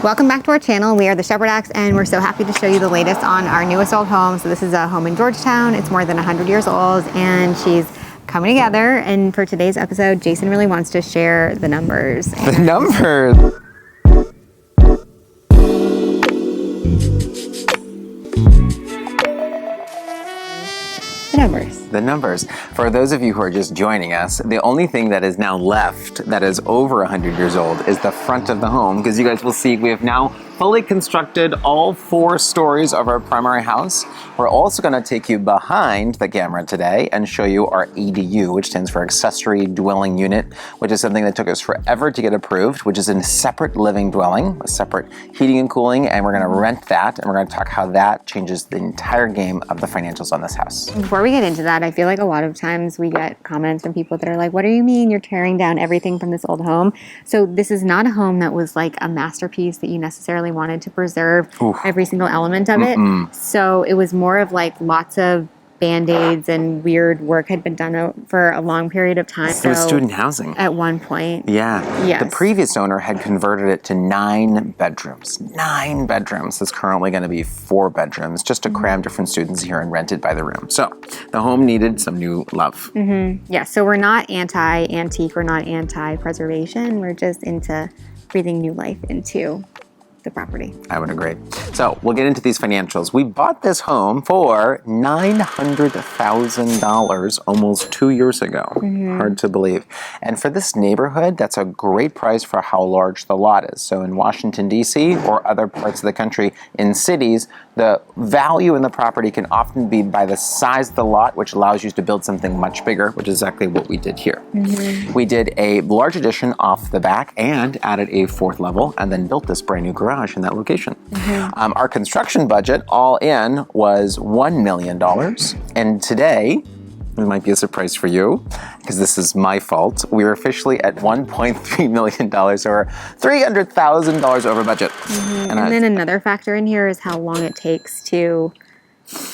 Welcome back to our channel. We are the Shepherd Acts, and we're so happy to show you the latest on our newest old home. So this is a home in Georgetown. It's more than 100 years old, and she's coming together. And for today's episode, Jason really wants to share the numbers. The numbers. The numbers. For those of you who are just joining us, the only thing that is now left that is over 100 years old is the front of the home, because you guys will see we have now fully constructed all 4 stories of our primary house. We're also going to take you behind the camera today and show you our ADU, which stands for Accessory Dwelling Unit, which is something that took us forever to get approved, which is a separate living dwelling, a separate heating and cooling, and we're going to rent that, and we're going to talk how that changes the entire game of the financials on this house. Before we get into that, I feel like a lot of times we get comments from people that are like, what do you mean you're tearing down everything from this old home? So this is not a home that was like a masterpiece that you necessarily wanted to preserve every single element of it. So it was more of like lots of Band-Aids and weird work had been done for a long period of time. It was student housing. At one point. Yeah. Yes. The previous owner had converted it to 9 bedrooms. 9 bedrooms. It's currently going to be 4 bedrooms, just to cram different students here and rent it by the room. So the home needed some new love. Yeah, so we're not anti-antique, we're not anti-preservation. We're just into breathing new life into the property. I would agree. So we'll get into these financials. We bought this home for $900,000 almost 2 years ago. Hard to believe. And for this neighborhood, that's a great price for how large the lot is. So in Washington, D.C. or other parts of the country, in cities, the value in the property can often be by the size of the lot, which allows you to build something much bigger, which is exactly what we did here. We did a large addition off the back and added a 4th level, and then built this brand new garage in that location. Our construction budget all in was $1 million. And today, it might be a surprise for you, because this is my fault, we're officially at $1.3 million, or $300,000 over budget. And then another factor in here is how long it takes to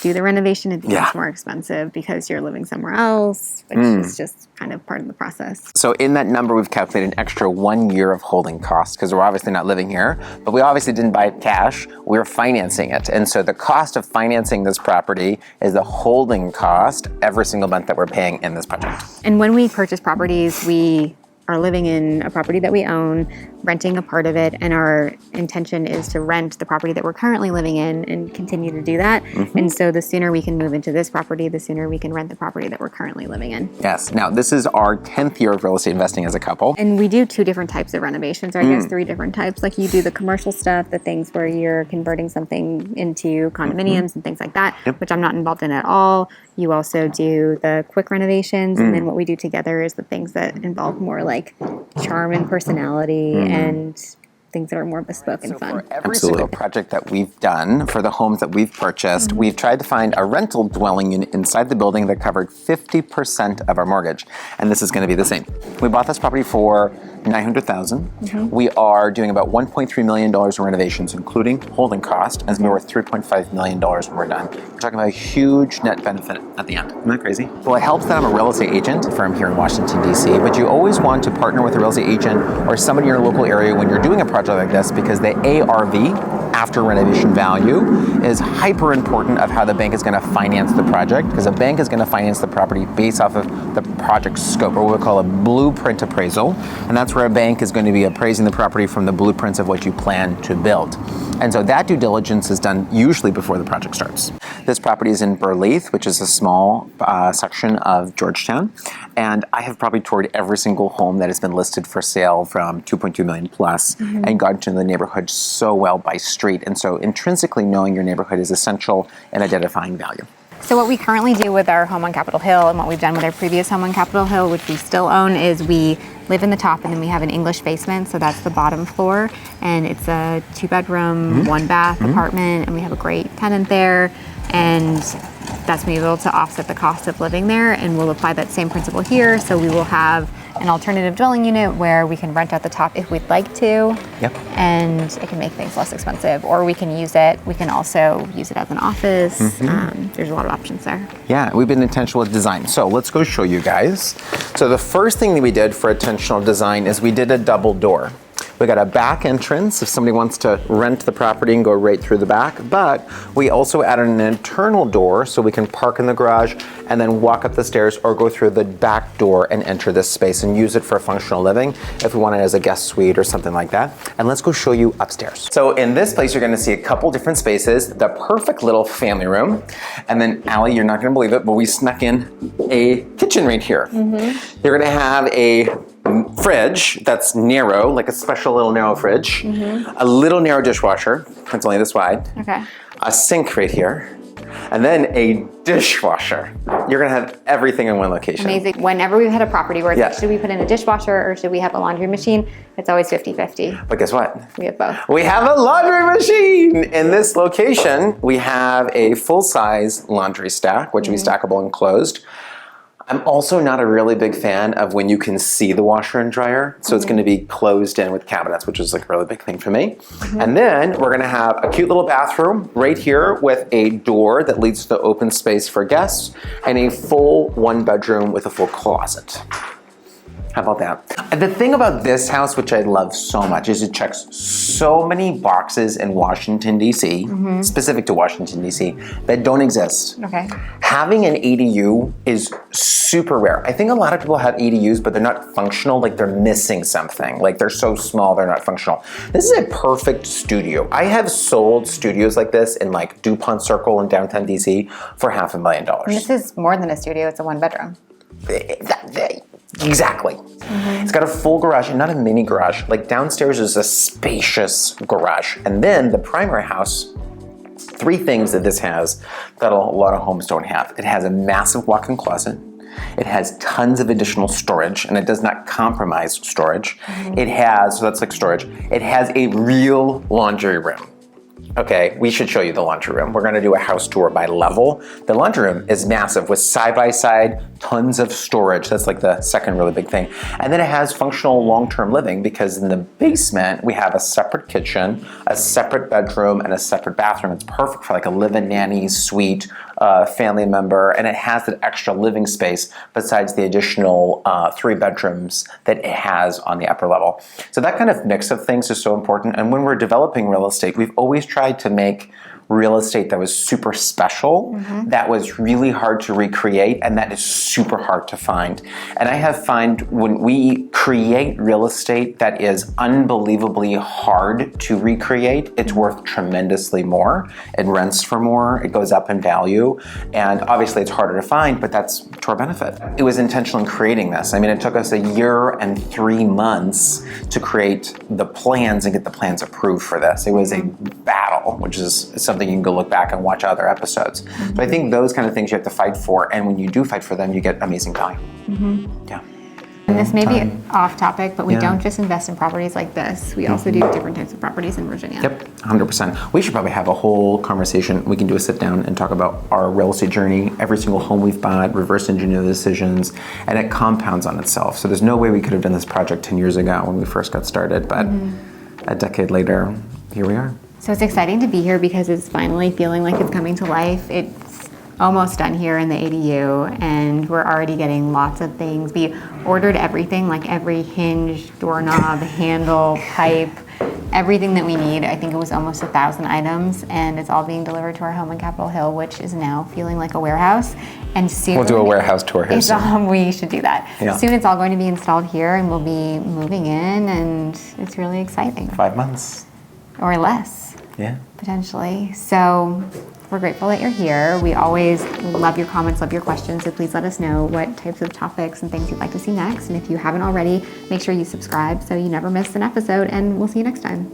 do the renovation. It becomes more expensive because you're living somewhere else, which is just kind of part of the process. So in that number, we've calculated an extra 1 year of holding costs, because we're obviously not living here, but we obviously didn't buy it cash. We're financing it. And so the cost of financing this property is the holding cost every single month that we're paying in this project. And when we purchase properties, we are living in a property that we own, renting a part of it, and our intention is to rent the property that we're currently living in and continue to do that. And so the sooner we can move into this property, the sooner we can rent the property that we're currently living in. Yes. Now, this is our 10th year of real estate investing as a couple. And we do 2 different types of renovations, or I guess 3 different types. Like you do the commercial stuff, the things where you're converting something into condominiums and things like that, which I'm not involved in at all. You also do the quick renovations, and then what we do together is the things that involve more like charm and personality and things that are more bespoke and fun. For every single project that we've done, for the homes that we've purchased, we've tried to find a rental dwelling unit inside the building that covered 50% of our mortgage. And this is going to be the same. We bought this property for $900,000. We are doing about $1.3 million in renovations, including holding cost, and it's going to be worth $3.5 million when we're done. We're talking about a huge net benefit at the end. Isn't that crazy? Well, it helps that I'm a real estate agent firm here in Washington, D.C., but you always want to partner with a real estate agent or somebody in your local area when you're doing a project like this, because the ARV, after renovation value, is hyper important of how the bank is going to finance the project, because a bank is going to finance the property based off of the project scope, or what we call a blueprint appraisal, and that's where a bank is going to be appraising the property from the blueprints of what you plan to build. And so that due diligence is done usually before the project starts. This property is in Burleith, which is a small section of Georgetown, and I have probably toured every single home that has been listed for sale from 2.2 million plus, and gotten to know the neighborhood so well by street. And so intrinsically knowing your neighborhood is essential in identifying value. So what we currently do with our home on Capitol Hill, and what we've done with our previous home on Capitol Hill, which we still own, is we live in the top, and then we have an English basement, so that's the bottom floor, and it's a 2-bedroom, 1-bath apartment, and we have a great tenant there, and that's been able to offset the cost of living there, and we'll apply that same principle here. So we will have an alternative dwelling unit where we can rent out the top if we'd like to, and it can make things less expensive, or we can use it. We can also use it as an office. There's a lot of options there. Yeah, we've been intentional with design. So let's go show you guys. So the first thing that we did for intentional design is we did a double door. We got a back entrance if somebody wants to rent the property and go right through the back, but we also added an internal door so we can park in the garage and then walk up the stairs or go through the back door and enter this space and use it for functional living if we want it as a guest suite or something like that. And let's go show you upstairs. So in this place, you're gonna see a couple different spaces, the perfect little family room. And then Allie, you're not gonna believe it, but we snuck in a kitchen right here. You're gonna have a fridge that's narrow, like a special little narrow fridge, a little narrow dishwasher, that's only this wide, Okay. a sink right here, and then a dishwasher. You're gonna have everything in one location. Amazing. Whenever we've had a property where it's Yeah. like, should we put in a dishwasher or should we have a laundry machine? It's always 50-50. But guess what? We have both. We have a laundry machine! In this location, we have a full-size laundry stack, which will be stackable and closed. I'm also not a really big fan of when you can see the washer and dryer. So it's gonna be closed in with cabinets, which is like a really big thing for me. And then we're gonna have a cute little bathroom right here with a door that leads to the open space for guests and a full 1-bedroom with a full closet. How about that? The thing about this house, which I love so much, is it checks so many boxes in Washington, D.C., specific to Washington, D.C., that don't exist. Okay. Having an ADU is super rare. I think a lot of people have ADUs, but they're not functional, like they're missing something. Like they're so small, they're not functional. This is a perfect studio. I have sold studios like this in like DuPont Circle in downtown DC for $500,000. This is more than a studio, it's a 1-bedroom. Exactly. It's got a full garage and not a mini garage. Like downstairs is a spacious garage. And then the primary house, 3 things that this has that a lot of homes don't have. It has a massive walk-in closet. It has tons of additional storage, and it does not compromise storage. It has, so that's like storage, it has a real laundry room. Okay, we should show you the laundry room. We're gonna do a house tour by level. The laundry room is massive with side-by-side, tons of storage. That's like the second really big thing. And then it has functional long-term living because in the basement, we have a separate kitchen, a separate bedroom, and a separate bathroom. It's perfect for like a live-in nanny suite, family member, and it has that extra living space besides the additional 3 bedrooms that it has on the upper level. So that kind of mix of things is so important. And when we're developing real estate, we've always tried to make real estate that was super special, that was really hard to recreate, and that is super hard to find. And I have found when we create real estate that is unbelievably hard to recreate, it's worth tremendously more. It rents for more, it goes up in value, and obviously it's harder to find, but that's to our benefit. It was intentional in creating this. I mean, it took us 1 year and 3 months to create the plans and get the plans approved for this. It was a battle, which is something you can go look back and watch other episodes. So I think those kind of things you have to fight for, and when you do fight for them, you get amazing value. Yeah. And this may be off topic, but we Yeah. don't just invest in properties like this. We also do different types of properties in Virginia. Yep, 100%. We should probably have a whole conversation. We can do a sit down and talk about our real estate journey, every single home we've bought, reverse engineer the decisions, and it compounds on itself. So there's no way we could have done this project 10 years ago when we first got started, but a decade later, here we are. So it's exciting to be here because it's finally feeling like it's coming to life. It's almost done here in the ADU, and we're already getting lots of things. We ordered everything, like every hinge, doorknob, handle, pipe, everything that we need. I think it was almost 1,000 items, and it's all being delivered to our home in Capitol Hill, which is now feeling like a warehouse. And soon We'll do a warehouse tour here it's soon. we should do that. Yeah. Soon it's all going to be installed here, and we'll be moving in, and it's really exciting. 5 months. Or less. Yeah. Potentially. So we're grateful that you're here. We always love your comments, love your questions. So please let us know what types of topics and things you'd like to see next. And if you haven't already, make sure you subscribe so you never miss an episode, and we'll see you next time.